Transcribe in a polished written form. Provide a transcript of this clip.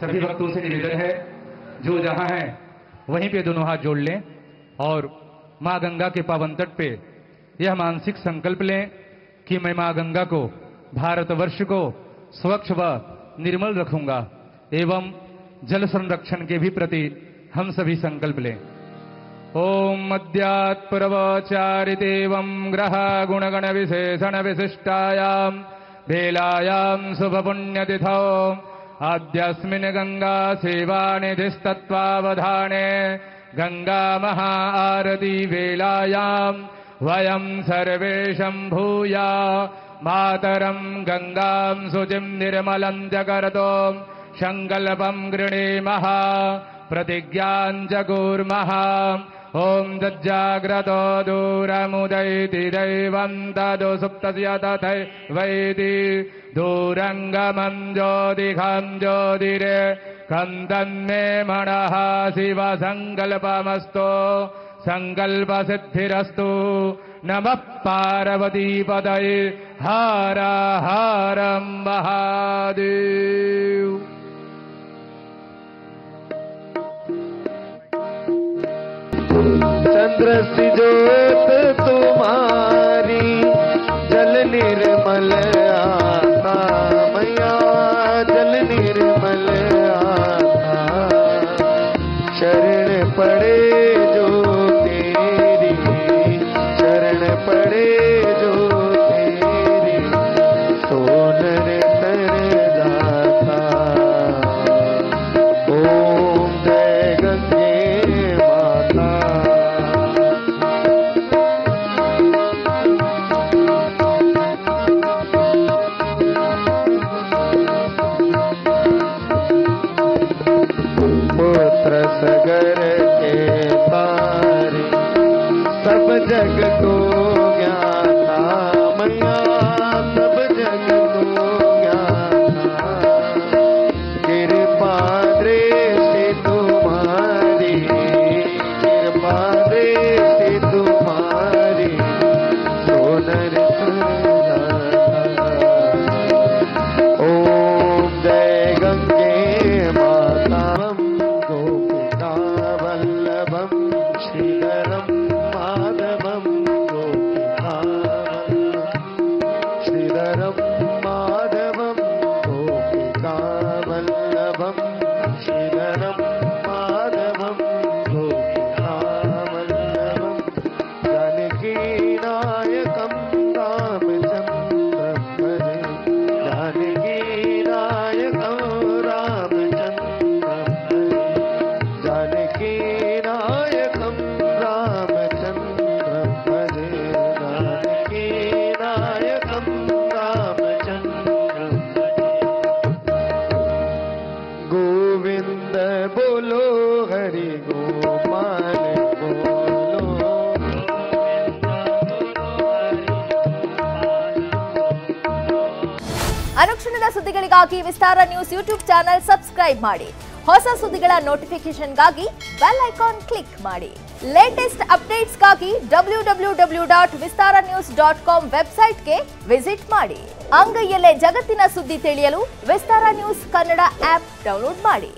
सभी भक्तों से निवेदन है, जो जहां हैं वहीं पे दोनों हाथ जोड़ लें और मां गंगा के पावन तट पे यह मानसिक संकल्प लें कि मैं मां गंगा को, भारतवर्ष को स्वच्छ व निर्मल रखूंगा एवं जल संरक्षण के भी प्रति हम सभी संकल्प लें। ओम मद्यात्पुरवचारितेवं ग्रह गुणगण विशेषण विशिष्टायां भेलायां शुभ पुण्यतिथौ आद्यस्मिन् गंगा सेवा निधिस्तत्वावधाने गंगा महा आरती वेलायां वयं सर्वे शम्भूय मातरं गंगां शुचिं निर्मलं जगर्तो संकल्पं गृणीमः प्रतिज्ञां जगुर्मः। ओम तज्जाग्रतो दूरमुदैति दैवं तदु सुप्तस्य तथैवैति दूरङ्गमं ज्योतिषं ज्योतिरे कन्दन्मे मनः शिव संकल्पमस्तु संकल्पसिद्धिरस्तु। नमः पार्वतीपतये हर हर महादेव। चंद्र सी ज्योत तुम्हारी जल निर्मल आता मैया जल निर्मल आता शरण पड़े जो तेरी शरण पड़े जो तेरी सोनर तर दाता। ओम जय गंगे माता। पुत्र सगर के तारे सब जग को ज्ञाता मैया सब जग को ज्ञाता। कृपा दृष्टि तुम्हारी कृपा दृष्टि तुम्हारी सोनर ओम जय गंगे माता। गोपिका वल्लभं श्रीधरं माधवं गोपिका श्रीधरं माधवं गोपिका वल्लभं श्रीधरं माधवं गोपिका वल्लभं जानकी नायकं रामचन्द्रं भजे जानकी नायकं रामचन्द्रं जानकी नायकं रामचन्द्रं भजे जानकी नायकं रामचन्द्रं गोविंद बोलो हरि गोपाल बोलो। ಅನುಕ್ಷಣದ ಸುದ್ದಿಗಳಿಗಾಗಿ ವಿಸ್ತಾರ ನ್ಯೂಸ್ ಯೂಟ್ಯೂಬ್ ಚಾನೆಲ್ ಸಬ್ಸ್ಕ್ರೈಬ್ ಮಾಡಿ. ಹೊಸ ಸುದ್ದಿಗಳ ನೋಟಿಫಿಕೇಶನ್ಗಾಗಿ ಬೆಲ್ ಐಕಾನ್ ಕ್ಲಿಕ್ ಮಾಡಿ. ಲೇಟೆಸ್ಟ್ ಅಪ್ಡೇಟ್ಸ್ಗಾಗಿ www.vistaranews.com ವೆಬ್ಸೈಟ್ಗೆ ವಿಸಿಟ್ ಮಾಡಿ. ಅಂಗೈಯಲ್ಲೇ ಜಗತ್ತಿನ ಸುದ್ದಿ ತಿಳಿಯಲು ವಿಸ್ತಾರ ನ್ಯೂಸ್ ಕನ್ನಡ ಆಪ್ ಡೌನ್ಲೋಡ್ ಮಾಡಿ.